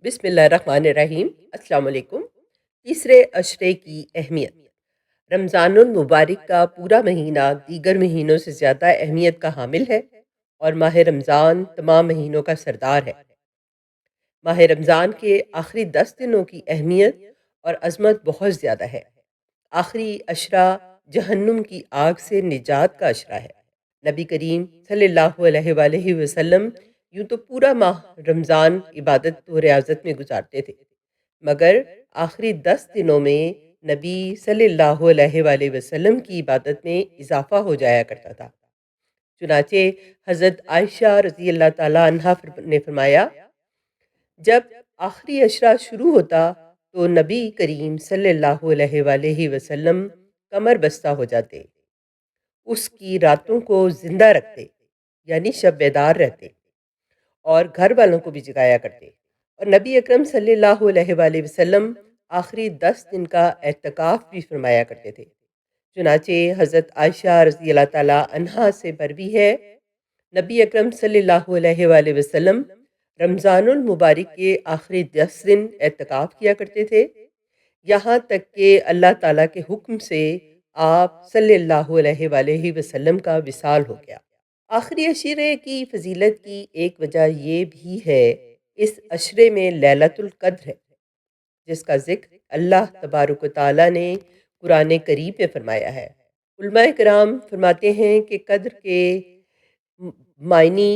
बिस्मिल्लाहिर्रहमानिर्रहीम। अस्सलाम वालेकुम। तीसरे अशरे की अहमियत। रमज़ानुल मुबारक का पूरा महीना दीगर महीनों से ज़्यादा अहमियत का हामिल है और माह रमज़ान तमाम महीनों का सरदार है। माह रमज़ान के आखिरी 10 दिनों की अहमियत और अज़मत बहुत ज़्यादा है। आखिरी अशरा जहन्नुम की आग से निजात का अशरा है। नबी करीम सल्लल्लाहु अलैहि वसल्लम यूं तो पूरा माह रमज़ान इबादत व रियाजत में गुजारते थे, मगर आखिरी 10 दिनों में नबी सल्लल्लाहु अलैहि वसल्लम की इबादत में इजाफा हो जाया करता था। चुनाचे हज़रत आयशा रज़ी अल्लाह ताला अन्हा ने फरमाया, जब आखिरी अशरा शुरू होता तो नबी करीम सल्लल्लाहु अलैहि वसल्लम कमर बस्ता हो जाते, उसकी रातों को जिंदा रखते यानी शब बेदार रहते और घर वालों को भी जगाया करते। और नबी अकरम सल्लल्लाहु अलैहि वसल्लम आखिरी 10 दिन का एहतिकाफ भी फरमाया करते थे। चुनाचे हज़रत आयशा रज़ी अल्लाह ताला अन्हा से बरवी है, नबी अकरम सल्लल्लाहु अलैहि वसल्लम रमज़ानुल मुबारक के आखिरी 10 दिन एहतिकाफ किया करते थे, यहाँ तक कि अल्लाह ताला के हुक्म से आप सल्लल्लाहु अलैहि वसल्लम का विसाल हो गया। आखिरी अशरे की फजीलत की एक वजह ये भी है, इस अशरे में लैलतुल कद्र है, जिसका जिक्र अल्लाह तबारक व तआला ने कुरान करीम में फरमाया है। उलमाए किराम फरमाते हैं कि कद्र के मायनी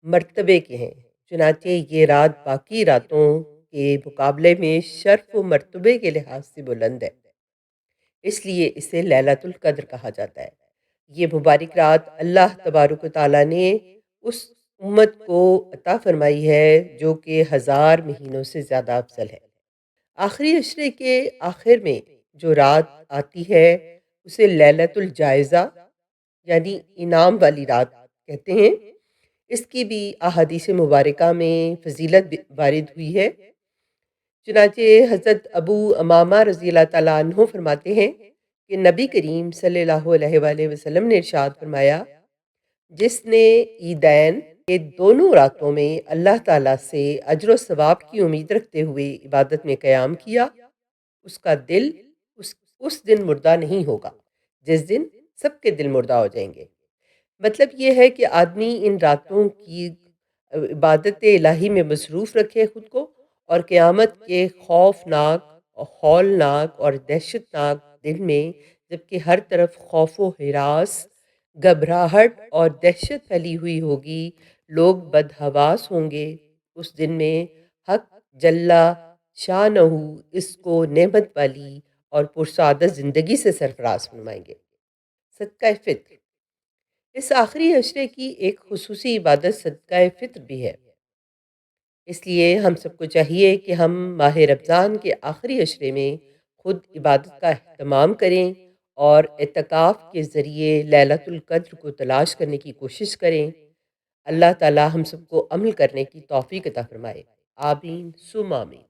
मर्तबे के हैं। चुनाचे ये रात बाकी रातों के मुकाबले में शर्फ व मर्तबे के लिहाज से बुलंद है, इसलिए इसे लैलतुल कद्र कहा जाता है। ये मुबारक रात अल्लाह तबारक व तआला ने उस उम्मत को अता फरमाई है जो कि 1000 महीनों से ज़्यादा अफजल है। आखिरी अशरे के आखिर में जो रात आती है उसे लैलतुल जायज़ा यानी इनाम वाली रात कहते हैं। इसकी भी अहादीस मुबारका में फजीलत वारिद हुई है। चुनाचे हज़रत अबू अमामा रज़ी अल्लाह ताला अन्हो फरमाते हैं कि नबी करीम सल्लल्लाहु अलैहि वसल्लम ने इरशाद फरमाया, जिसने ईदैन के दोनों रातों में अल्लाह ताला से अजर व सवाब की उम्मीद रखते हुए इबादत में क़याम किया, उसका दिल उस दिन मुर्दा नहीं होगा जिस दिन सबके दिल मुर्दा हो जाएंगे। मतलब ये है कि आदमी इन रातों की इबादत इलाही में मसरूफ़ रखे खुद को, और क़यामत के खौफनाक और हौलनाक और दहशतनाक दिन में, जबकि हर तरफ खौफ व हिरास, घबराहट और दहशत फैली हुई होगी, लोग बदहवास होंगे, उस दिन में हक जल्ला शानहू इसको नेमत वाली और पुरसादत ज़िंदगी से सरफराज फरमाएंगे। सदका फ़ित्र। इस आखिरी अशरे की एक खुसूसी इबादत सदका फ़ित्र भी है। इसलिए हम सबको चाहिए कि हम माह रमज़ान के आखिरी अशरे में खुद इबादत का अहतमाम करें और एतकाफ़ के ज़रिए लैलतुल क़द्र को तलाश करने की कोशिश करें। अल्लाह ताला हम सबको अमल करने की तौफ़ीक़ अता फ़रमाए। आमीन सुम्मा आमीन।